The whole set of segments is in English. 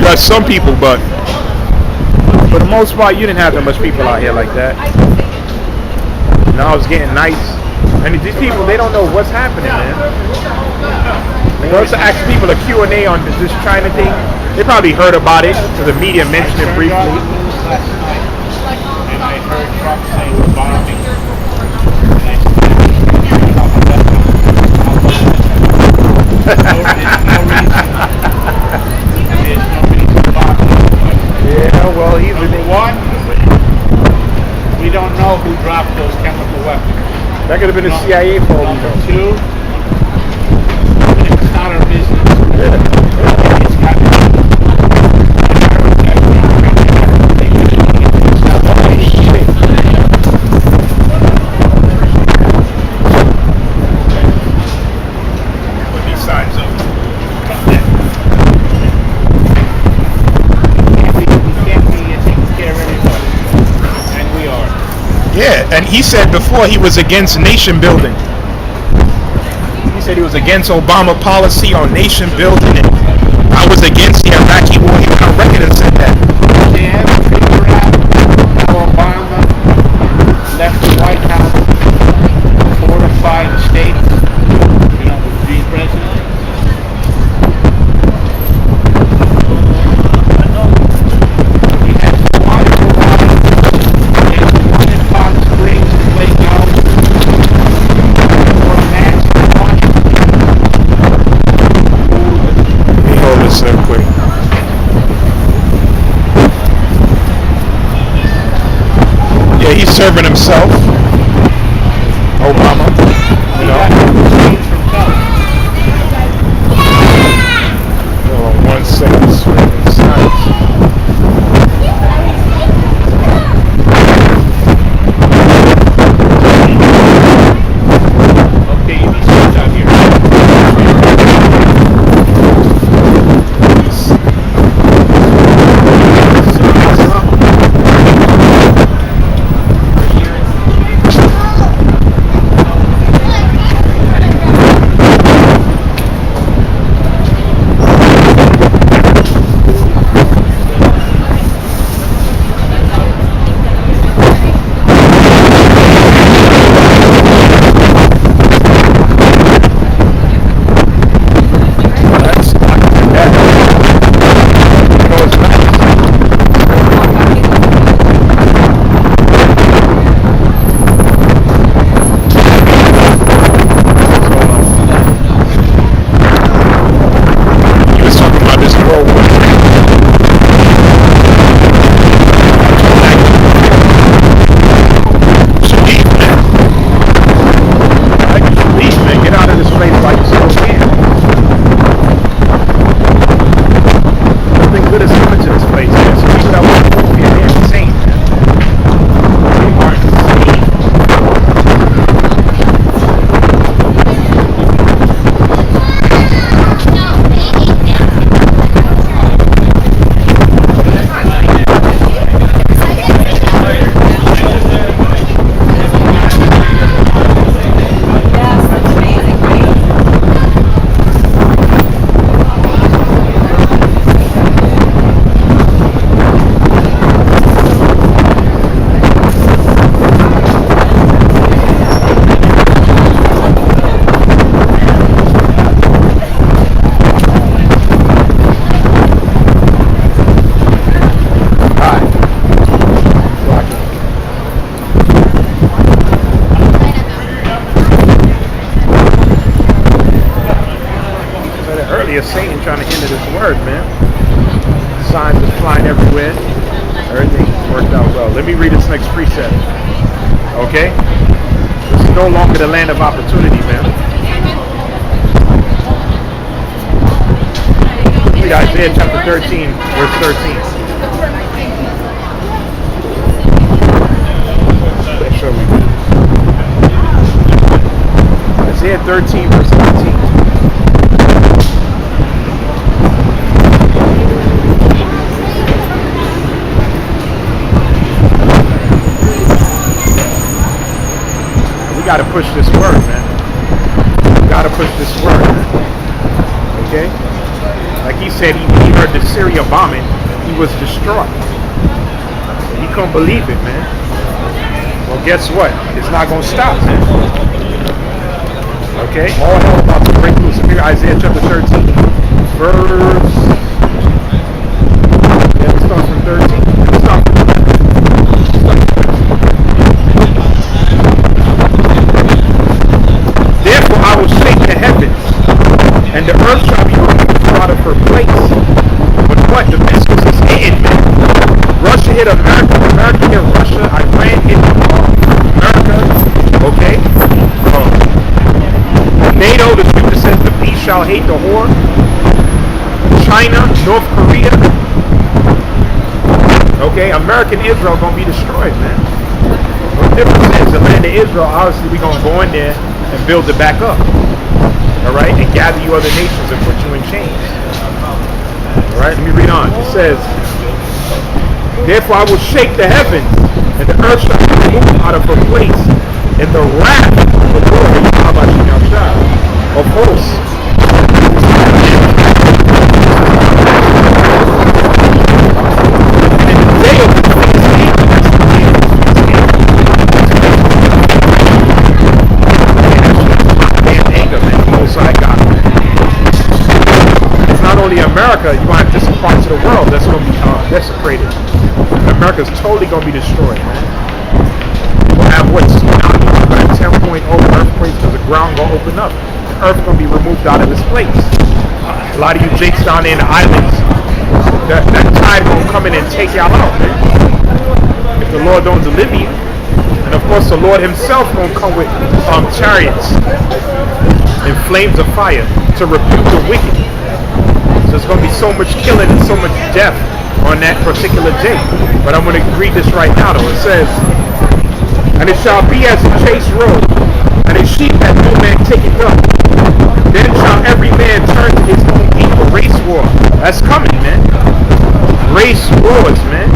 got some people, but for the most part, you didn't have that much people out here like that. Now it's getting nice. And these people, they don't know what's happening, man. They also ask people a Q&A on this China thing. They probably heard about it because the media mentioned it briefly. And I heard Trump saying the bombing. Yeah, well, he's number one. We don't know who dropped those chemical weapons. That could have been the CIA for all we know. Two, it's not our business. It's got Yeah, and he said before he was against nation building. He said he was against Obama policy on nation building, and I was against the Iraqi war. He went on record and said that. They have to figure out how Obama left the White House, fortified the states, with being president. Yeah, he's serving himself. Obama, One second, swinging signs. Okay, you need to out here. Satan trying to hinder this word, man. Signs are flying everywhere. Everything worked out well. Let me read this next precept. Okay? This is no longer the land of opportunity, man. Read Isaiah chapter 13, verse 13. Make sure we do. Isaiah 13, verse 13. We gotta push this word, man. We gotta push this word, man. Okay? Like he said, he heard the Syria bombing, he was distraught. He couldn't believe it, man. Well, guess what? It's not going to stop, man. Okay? All hell about to break loose. Here, Isaiah chapter 13, verse... Yeah, let's start from 13. Let's start from 11. Therefore I will shake the heavens, and the earth shall be removed out of her place. But what? The missiles is hitting, man. Russia hit America, America hit Russia, Iran hit America, okay? NATO, the scripture says the beast shall hate the whore. China, North Korea, okay? America and Israel are going to be destroyed, man. The difference is the land of Israel, obviously we're going to go in there and build it back up, all right, and gather you other nations and put you in chains. All right, let me read on. It says, therefore I will shake the heavens, and the earth shall be removed out of her place, and the wrath of the Lord Yahawashi of hosts. And the day of the only America, you're going to have different parts of the world that's going to be desecrated. America's totally going to be destroyed, man. We'll have what? Tsunamis, we'll have 10.0 earthquakes because the ground going to open up. The earth going to be removed out of its place. A lot of you jakes down there in the islands, that tide going to come in and take y'all out, man. If the Lord don't deliver you. And of course the Lord himself going to come with chariots and flames of fire to rebuke the wicked. So it's going to be so much killing and so much death on that particular day. But I'm going to read this right now though. It says, and it shall be as a chase road, and a sheep that no man taketh up. Then shall every man turn to his own people. Race war. That's coming, man. Race wars, man.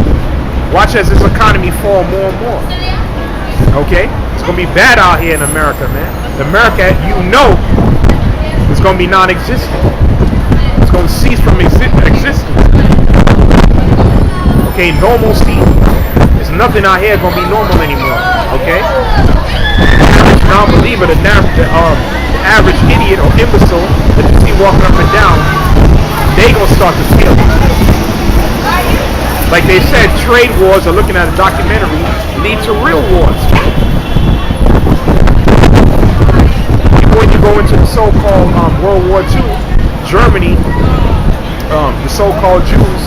Watch as this economy fall more and more. Okay? It's going to be bad out here in America, man. America, you know, is going to be non-existent. It's going to cease from existence. Okay, normalcy. There's nothing out here going to be normal anymore. Okay? The non-believer, the average idiot or imbecile that you see walking up and down, they going to start to feel it. Like they said, trade wars, or looking at a documentary, lead to real wars. When you go into the so-called World War II, Germany, the so-called Jews,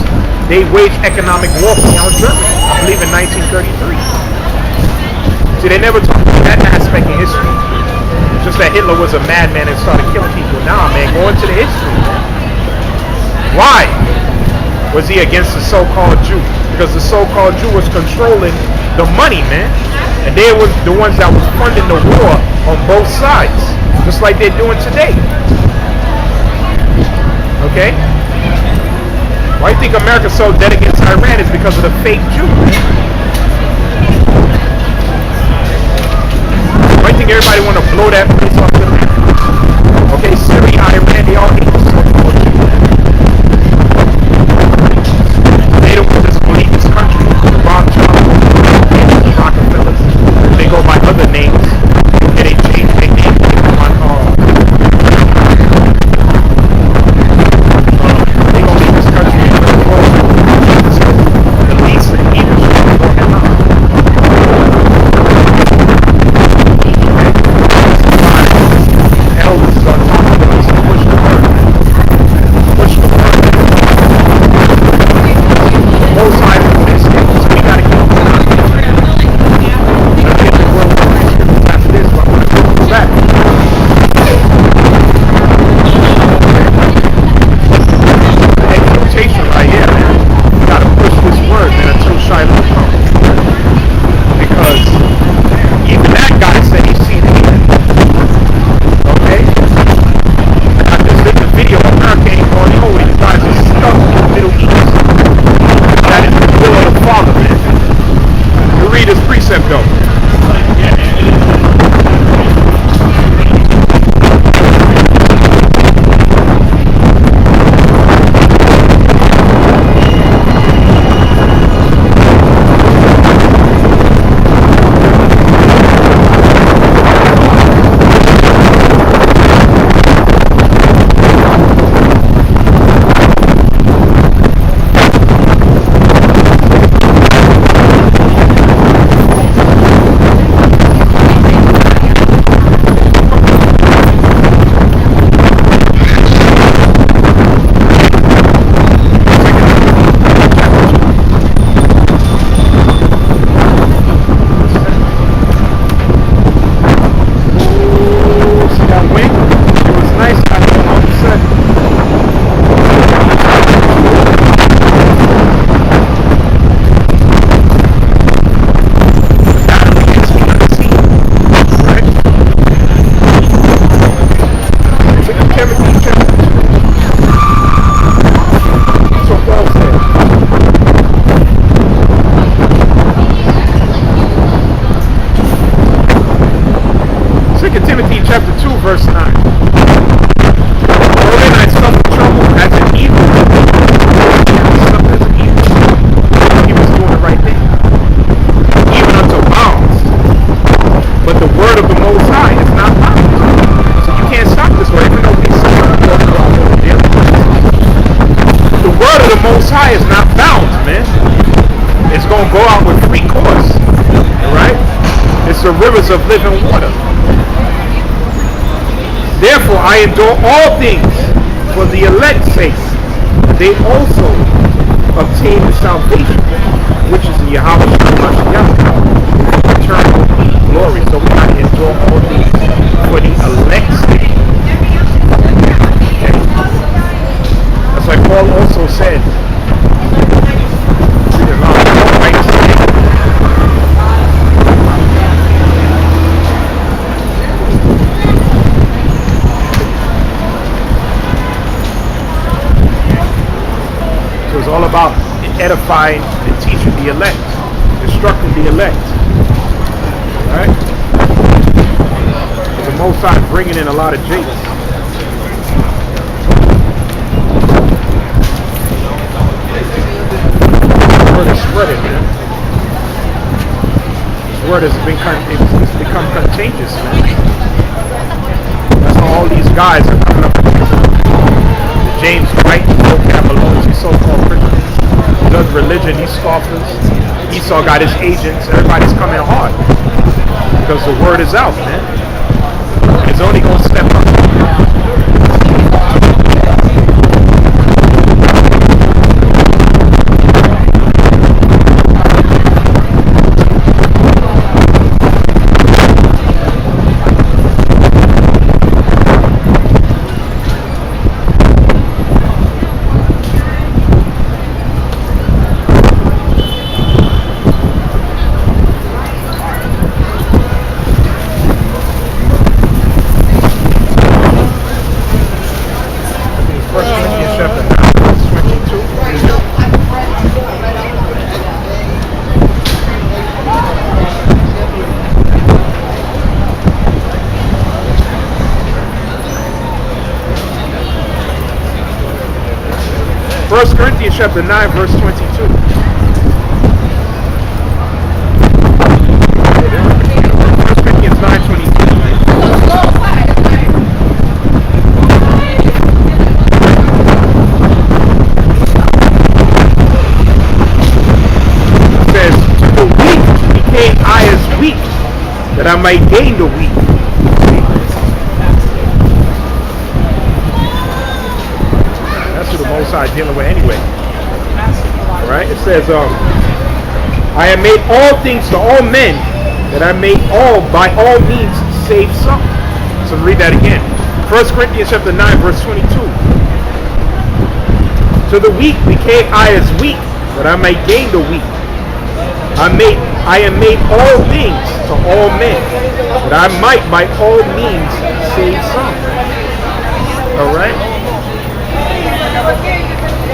they waged economic warfare on Germany, I believe in 1933. See, they never talked about that aspect in history. Just that Hitler was a madman and started killing people. Nah, man, go into the history, man. Why was he against the so-called Jew? Because the so-called Jew was controlling the money, man. And they were the ones that was funding the war on both sides. Just like they're doing today. Okay? Why do you think America's so dead against Iran is because of the fake Jew? Why do you think everybody want to blow that place off the map? Okay, Syria, Iran, they all hate the so-called Jew. They don't want to believe this country. The Rothschilds, the Rockefellers, they go by other names, and they change their name on the Most High is not bound, man. It's going to go out with free course. Alright? It's the rivers of living water. Therefore, I endure all things for the elect's sake. They also obtain the salvation, which is in Yahawashi, eternal glory. So we got to endure all things for the elect's sake. Okay? That's like Paul also said. So it's all about edifying and teaching the elect, instructing the elect. Alright? The Most High bringing in a lot of jakes. The word is spreading, man. This word has it's become contagious, man. That's how all these guys are coming up. The James White, vocab alone, these so-called Christians. He does religion, these scoffers. Esau got his agents. Everybody's coming hard because the word is out, man. It's only going to step up. Corinthians chapter 9, verse 22. 1 Corinthians 9:22. It says, to the weak became I as weak, that I might gain the weak. The Most High dealing with anyway. Alright, it says, I have made all things to all men, that I may by all means save some. So read that again. 1 Corinthians chapter 9, verse 22. To the weak became I as weak, that I may gain the weak. I am made all things to all men, that I might by all means save some. Alright?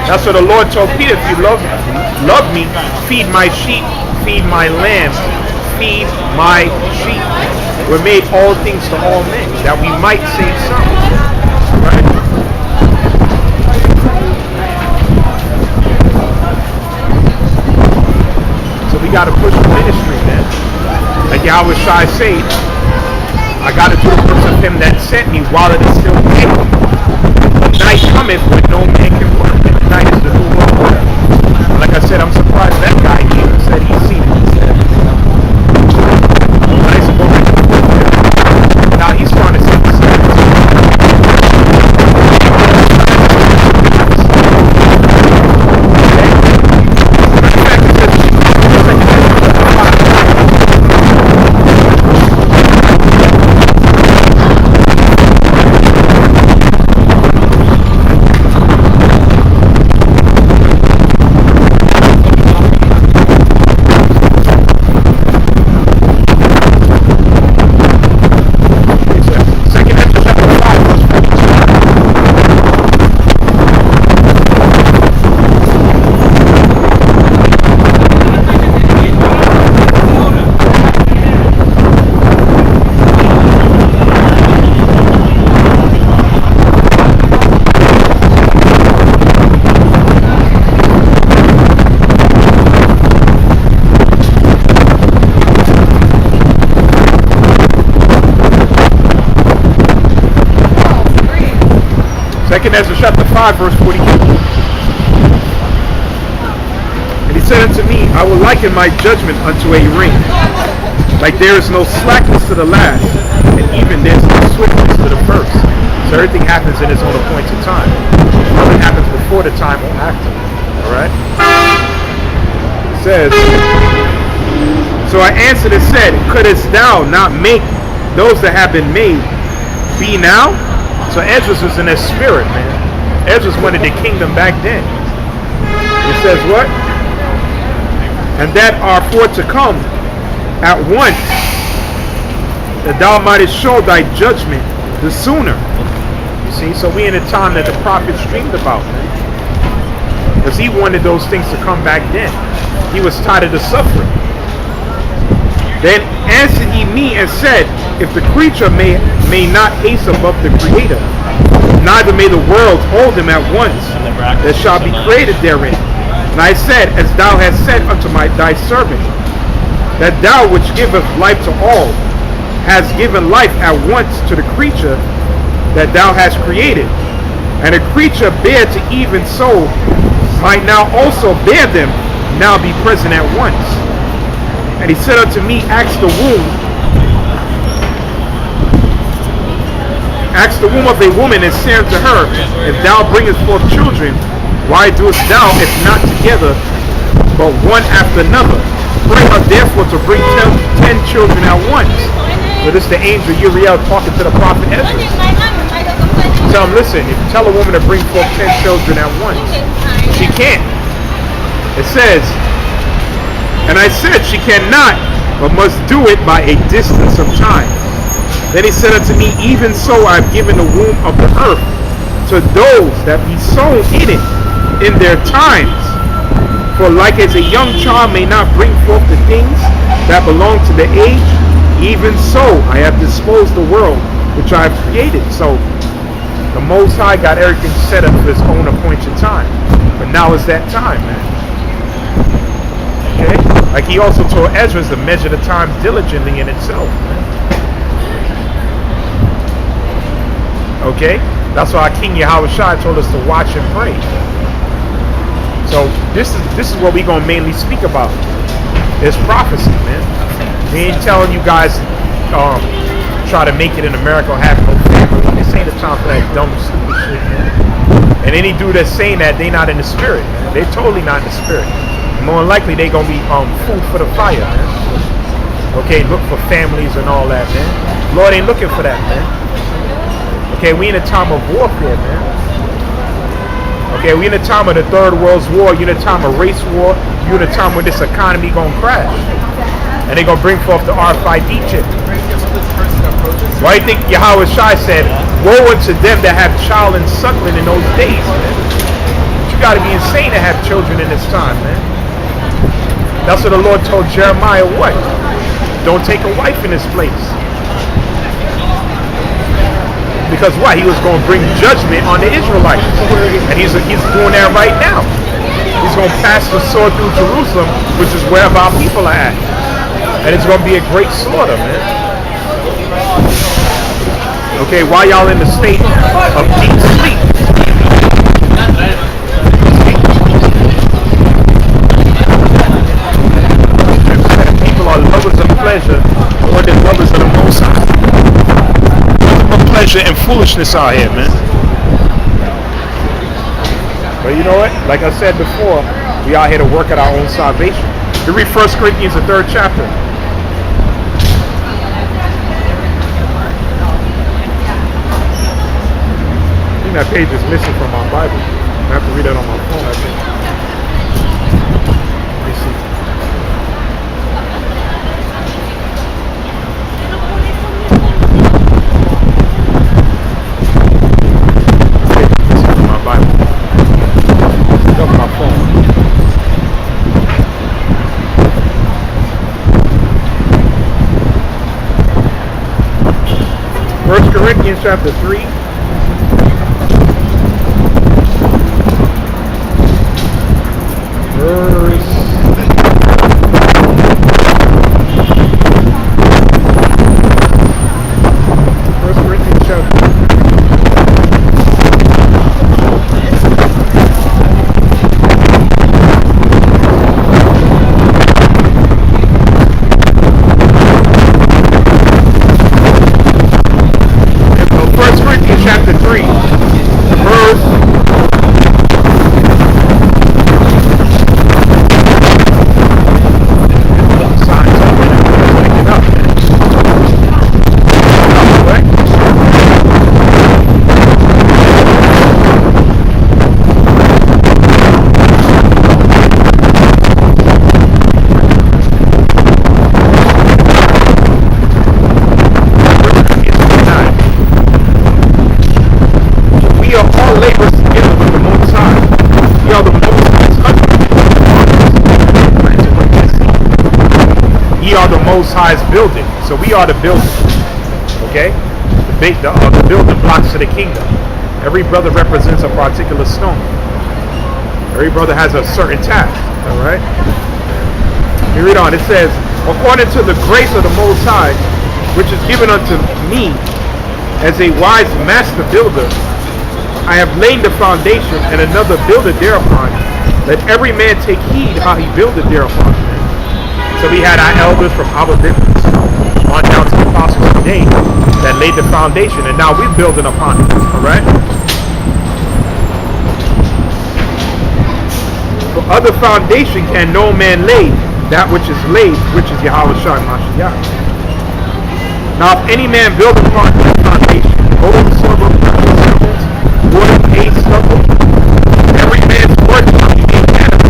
That's what the Lord told Peter, if you love me, feed my sheep, feed my lambs, feed my sheep. We're made all things to all men, that we might save some. Right? So we got to push the ministry, man. Like Yahawashi said, I got to do the works of him that sent me while it is still day. The night cometh when no man can work. Night is the new world order. Like I said, I'm surprised that guy even said he's seen it. Nice woman. Now he's trying to say the same. Second Ezra chapter 5, verse 42. said unto me, I will liken my judgment unto a ring. Like there is no slackness to the last, and even there's no swiftness to the first. So everything happens in its own appointed time. Nothing happens before the time or after. Alright? It says, so I answered and said, couldst thou not make those that have been made be now? So Esdras was in that spirit, man. Esdras wanted the kingdom back then. It says what? And that are for to come at once, that thou mightest show thy judgment the sooner. You see, so we in a time that the prophets dreamed about, man. Because he wanted those things to come back then. He was tired of the suffering. Then answered he me and said, if the creature may not haste above the Creator, neither may the world hold him at once that shall be created therein. And I said, as thou hast said unto thy servant, that thou which giveth life to all, hast given life at once to the creature that thou hast created. And a creature bare to even so might now also bear them, now be present at once. And he said unto me, ask the womb of a woman, and say unto her, if thou bringest forth children, why doest thou, if not together, but one after another? Pray her therefore to bring 10 children at once. So this is the angel Uriel talking to the prophet Esdras. Tell him, listen, if you tell a woman to bring forth 10 children at once, she can't. It says, and I said she cannot, but must do it by a distance of time. Then he said unto me, even so I have given the womb of the earth to those that be sown in it in their times. For like as a young child may not bring forth the things that belong to the age, even so I have disposed the world which I have created. So the Most High got everything set up for his own appointed time. But now is that time, man. Okay? Like he also told Ezra to measure the time diligently in itself, man. Okay? That's why King Yahawashi told us to watch and pray. So this is what we're gonna mainly speak about. It's prophecy, man. We ain't telling you guys try to make it in America or have no family. This ain't the time for that dumb stupid shit, man. And any dude that's saying that, they not in the spirit, man. They totally not in the spirit. More than likely they gonna be food for the fire, man. Okay, look for families and all that, man. Lord ain't looking for that, man. Okay, we in a time of warfare, man. Okay, we in a time of the Third World War. You in a time of race war. You in a time when this economy gonna crash, and they gonna bring forth the Rfid chip. Why do you think Yahawashi said, woe unto them that have child and suckling in those days, man? But you gotta be insane to have children in this time, man. That's what the Lord told Jeremiah, what? Don't take a wife in this place. Because what? He was going to bring judgment on the Israelites. And he's doing that right now. He's going to pass the sword through Jerusalem, which is wherever our people are at. And it's going to be a great slaughter, man. Okay, while y'all in the state of deep sleep. People are lovers of pleasure more than lovers of the Most High. Pleasure and foolishness out here, man. But you know what? Like I said before, we out here to work at our own salvation. You read 1 Corinthians, the 3rd chapter. I think that page is missing from my Bible. I have to read that on my phone, I think. Let me see. Corinthians chapter 3. Verse 1 Corinthians chapter 3. are the Most High's building. So we are the building. Okay? The building blocks to the kingdom. Every brother represents a particular stone. Every brother has a certain task. Alright? We read on. It says, according to the grace of the Most High, which is given unto me as a wise master builder, I have laid the foundation, and another builded thereupon. Let every man take heed how he builded thereupon. So we had our elders from our business on down to the apostles today that laid the foundation, and now we're building upon it. Alright? For other foundation can no man lay that which is laid, which is Yahawashi Mashiach. Now if any man build upon that foundation, gold, silver, precious stones, wood, hay, stubble, every man's work shall be made manifest.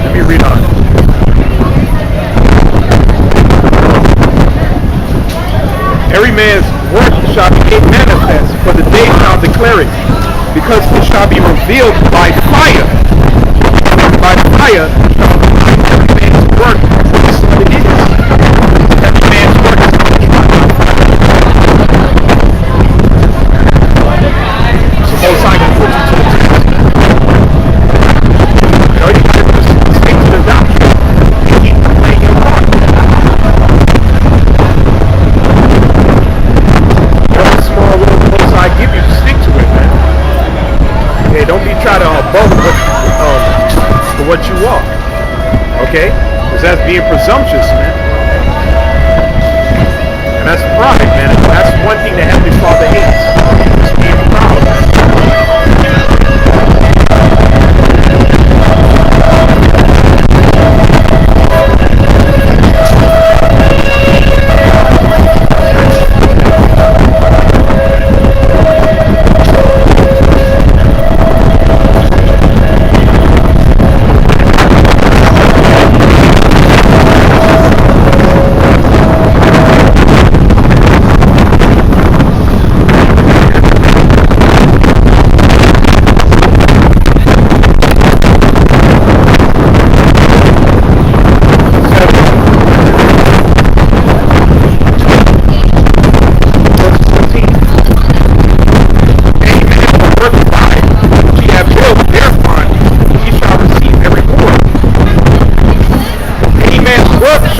Let me read on. Every man's work shall be made manifest, for the day shall declare it, because it shall be revealed by fire. By fire shall every man's work, this is what it is. Every man's work is going to be tried by fire. So Most High can put you to the test. You know, you have to stick to the doctrine and keep playing your part. Small little Most High give you, stick to it, man. Okay, don't be trying to above for what you are. Okay? Because that's being presumptuous, man. And that's pride, man. That's one thing the Heavenly Father hates. It's being proud.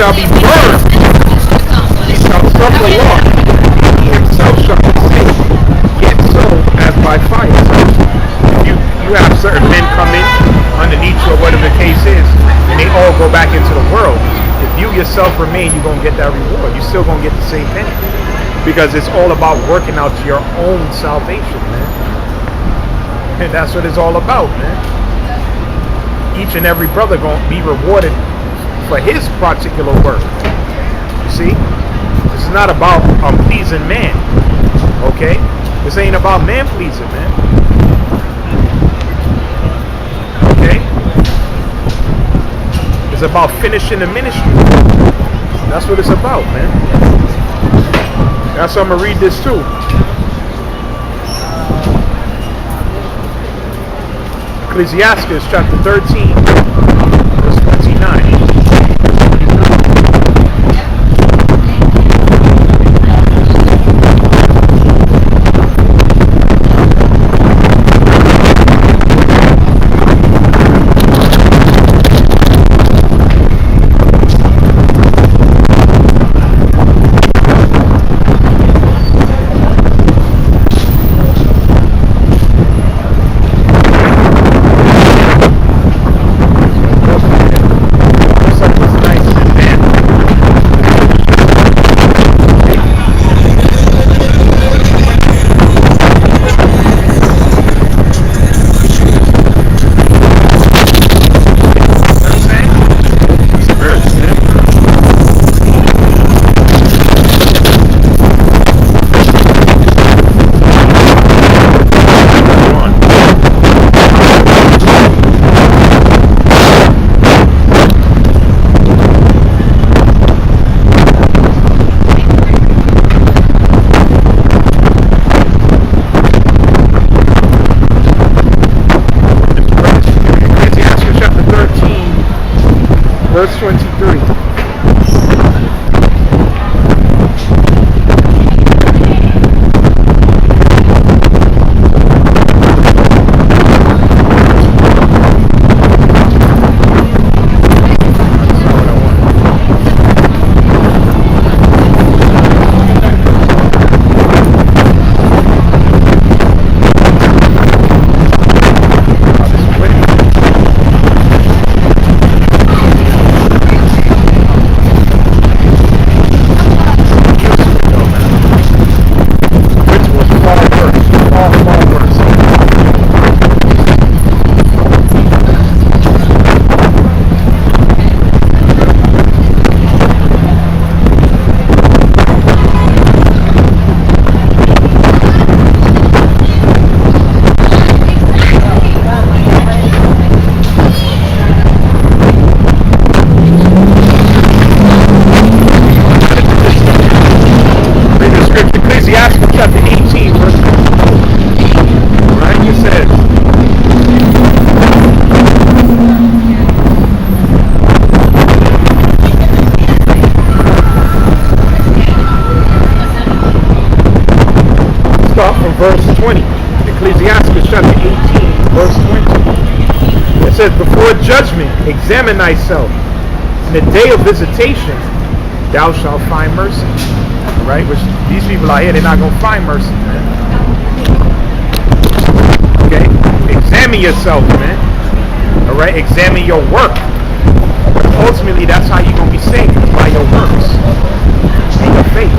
Shall be burned, he shall suffer loss, he himself shall be saved, yet so as by fire. So you have certain men come in underneath you or whatever the case is, and they all go back into the world. If you yourself remain, you're going to get that reward. You're still going to get the same penny. Because it's all about working out your own salvation, man. And that's what it's all about, man. Each and every brother going to be rewarded for his particular work. You see, this is not about pleasing man. Okay, this ain't about man pleasing, man. Okay, it's about finishing the ministry. That's what it's about, man. That's why I'm gonna read this too. Ecclesiastes chapter 13, verse 29. verse 23. Verse 20, Ecclesiastes chapter 18, verse 20. It says, before judgment, examine thyself. In the day of visitation, thou shalt find mercy. All right, which these people out here, they're not going to find mercy, man. Okay, examine yourself, man. All right, examine your work. But ultimately, that's how you're going to be saved, by your works and your faith.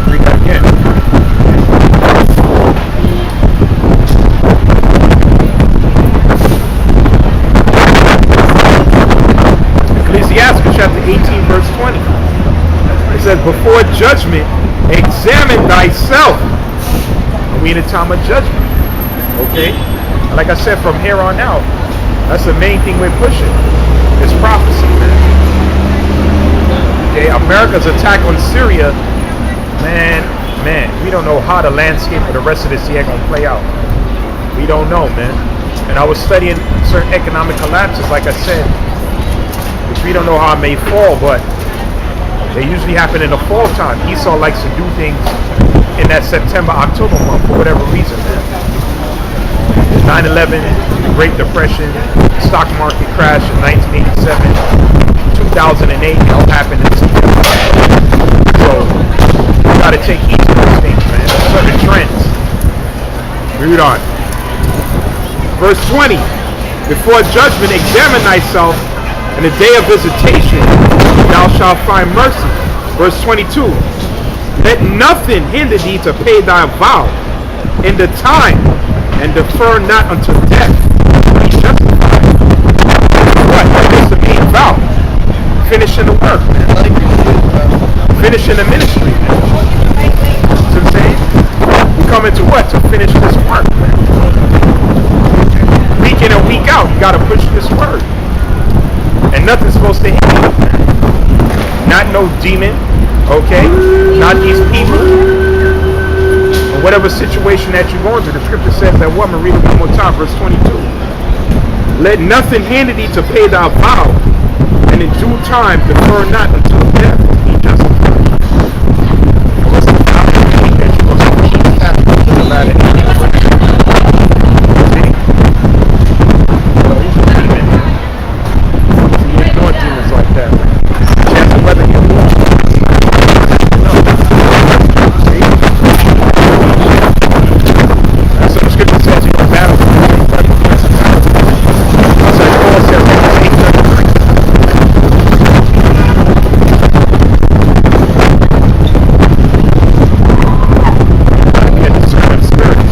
Read that again. Ecclesiastes chapter 18, verse 20. It says, before judgment, examine thyself. We in a time of judgment. Okay? Like I said, from here on out, that's the main thing we're pushing. It's prophecy, man. Okay, America's attack on Syria, man, we don't know how the landscape of the rest of this year gonna play out. We don't know, man. And I was studying certain economic collapses, like I said, which we don't know how it may fall, but they usually happen in the fall time. Esau likes to do things in that September, October month for whatever reason, man. 9/11, the Great Depression, stock market crash in 1987, 2008, it all happened in September. So, you gotta take heed to those things, man. Certain trends. Read on. Verse 20, before judgment, examine thyself, in the day of visitation, thou shalt find mercy. Verse 22, let nothing hinder thee to pay thy vow in the time, and defer not until death. Be justified. What? That is the main vow. Finishing the work, man. Finishing the ministry, man. See what I'm saying? We come into what? To finish this work, man. Week in and week out, you gotta push this word. And nothing's supposed to hit you, man. Not no demon, okay? Not these people. Whatever situation that you're going through, the scripture says that woman, read it one more time, verse 22. Let nothing hinder thee to pay thy vow, and in due time defer not until death be justified. What's the vow that you're supposed to keep happening to the latter end? See? So he's a demon. So you ignore demons like that, man. Chance of whether you walk. Spirit.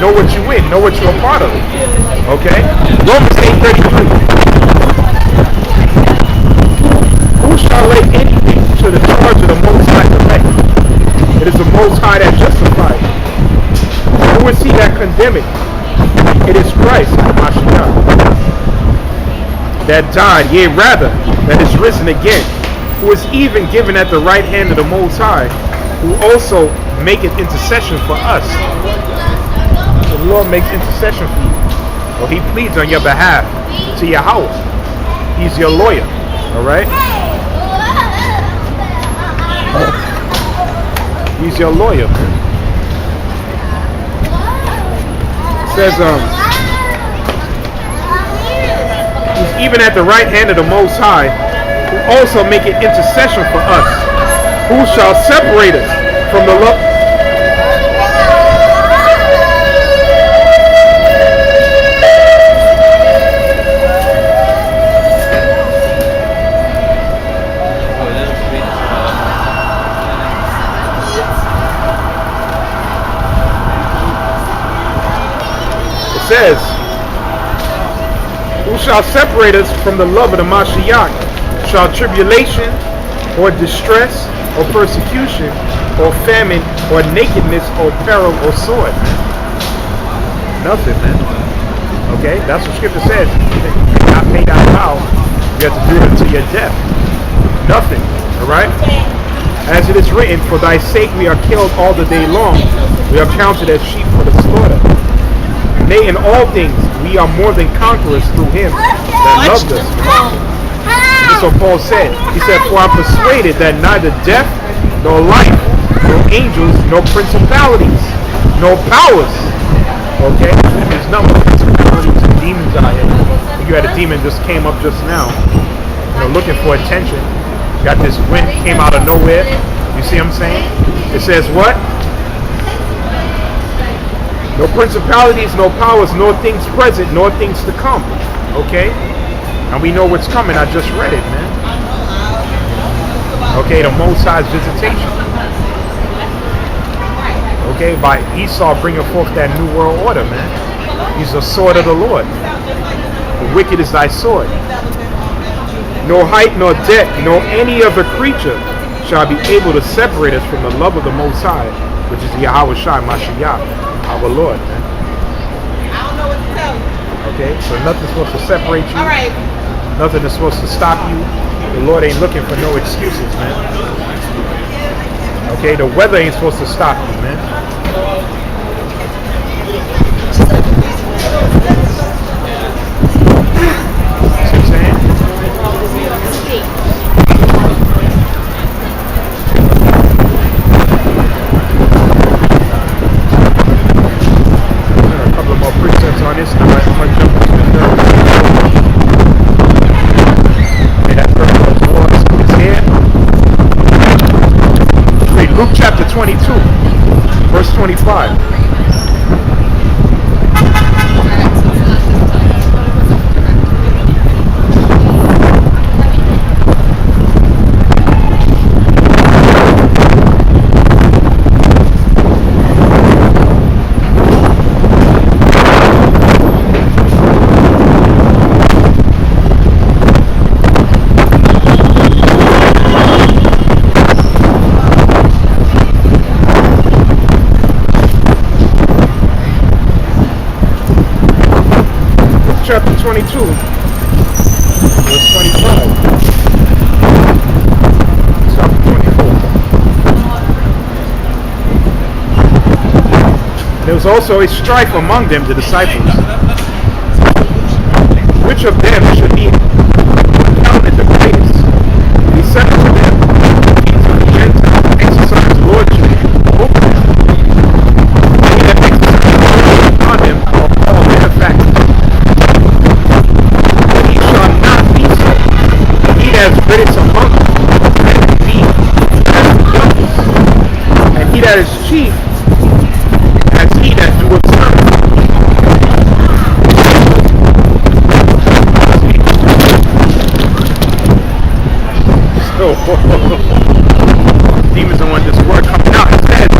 know what you in, know what you're a part of. Okay? Romans 8:33. Who shall lay anything to the charge of the Most High elect? It is the Most High that justifies. Who is he that condemneth? It is Christ, Mashiach, that died, yea rather, that is risen again, who is even given at the right hand of the Most High, who also maketh intercession for us. So the Lord makes intercession for you. Or he pleads on your behalf to Yahawah. He's your lawyer. Alright? He's your lawyer, man. It says, he's even at the right hand of the Most High, who also maketh intercession for us. Who shall separate us from the love? Says, who shall separate us from the love of the Mashiach? Shall tribulation, or distress, or persecution, or famine, or nakedness, or peril, or sword? Nothing, man. Okay, that's what Scripture says. You cannot pay that vow. You have to do it until your death. Nothing. All right. As it is written, for thy sake we are killed all the day long. We are counted as sheep for the slaughter. Nay, in all things, we are more than conquerors through him that loved us. This is what Paul said. He said, for I'm persuaded that neither death, nor life, nor angels, nor principalities, nor powers. Okay? There's no principalities and demons out here. You had a demon just came up just now, looking for attention. Got this wind, came out of nowhere. You see what I'm saying? It says what? No principalities, no powers, nor things present, nor things to come. Okay? And we know what's coming. I just read it, man. Okay, the Most High's visitation. Okay, by Esau bringing forth that new world order, man. He's the sword of the Lord. The wicked is thy sword. No height, nor depth, nor any other creature shall be able to separate us from the love of the Most High, which is Yahawashi, Mashiach. Our Lord, man. I don't know what to tell you. Okay, so nothing's supposed to separate you. All right. Nothing is supposed to stop you. The Lord ain't looking for no excuses, man. Okay, the weather ain't supposed to stop you, man. See what I'm saying? On this, I'm gonna jump into the third. Okay, that first was here. Read Luke chapter 22, verse 25. Chapter 22, verse 25. Chapter 24. There was also a strife among them, the disciples. Which of them should be counted the greatest? He said to them, kings of the Gentiles exercise lordship over them. They that exercise lordship upon them are all benefactors. As greatest among them, and be as the youngest, and he that is chief, as he that doeth serve. So, demons don't want this word coming out. It says,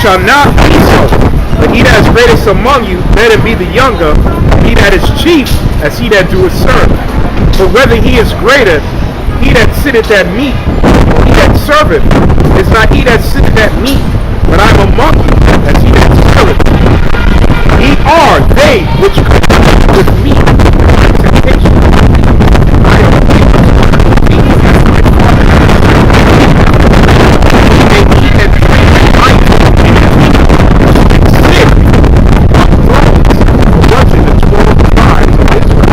shall not be so. But he that is greatest among you, let him be the younger. He that is chief, as he that doeth serve. But whether he is greater, he that sitteth at meat, or he that serveth, is not he that sitteth at meat, but I am among you, as he that serveth. Ye are they which come with me in my temptation. I am with you, as my Father is. They eat and drink my food and sit on thrones, judging the 12 tribes of Israel.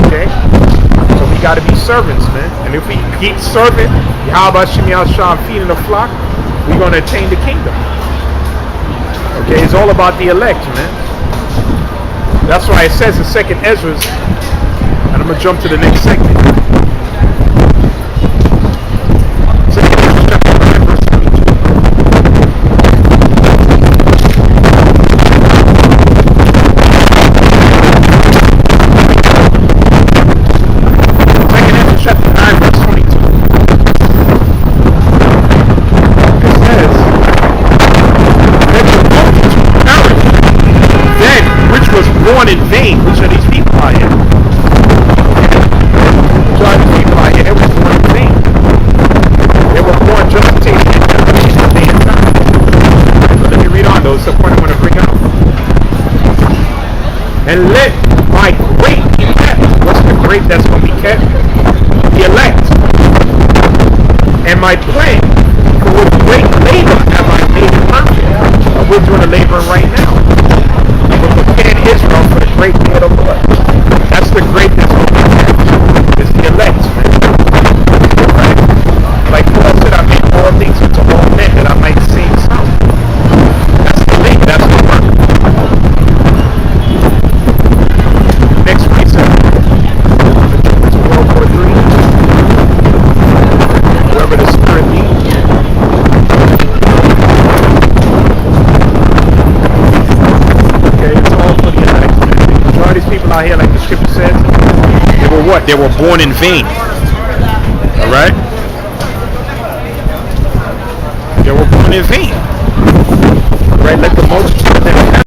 Okay? So we got to be servants, man. And if we keep serving Yahawashi feeding the flock, we're going to attain the kingdom. Okay, it's all about the elect, man. That's why it says in 2nd Ezra, and I'm going to jump to the next segment. 2nd Ezra chapter 9, verse 22. 2nd Ezra chapter 9, verse 22. It says, was born in vain. Which of these people are here? Which of these people are here? They were born in vain. They were born just to take the generation of day and time. So let me read on those. That's the point I want to bring out. And let my great be kept. What's the great that's going to be kept? The elect. And my plan for with great labor have I made it perfect. We're doing the laboring right now. We're preparing Israel for the great day of the Lord. That's the greatness of the elect. It's the elect, man. Right? Like Paul said, I made all things unto all men that I might sing some. That's the link. That's the work. Next precept. It's World War III. Whoever the Spirit leads. These people out here, like the scripture says, they were what? They were born in vain. Alright? They were born in vain. Right? Let the multitude of them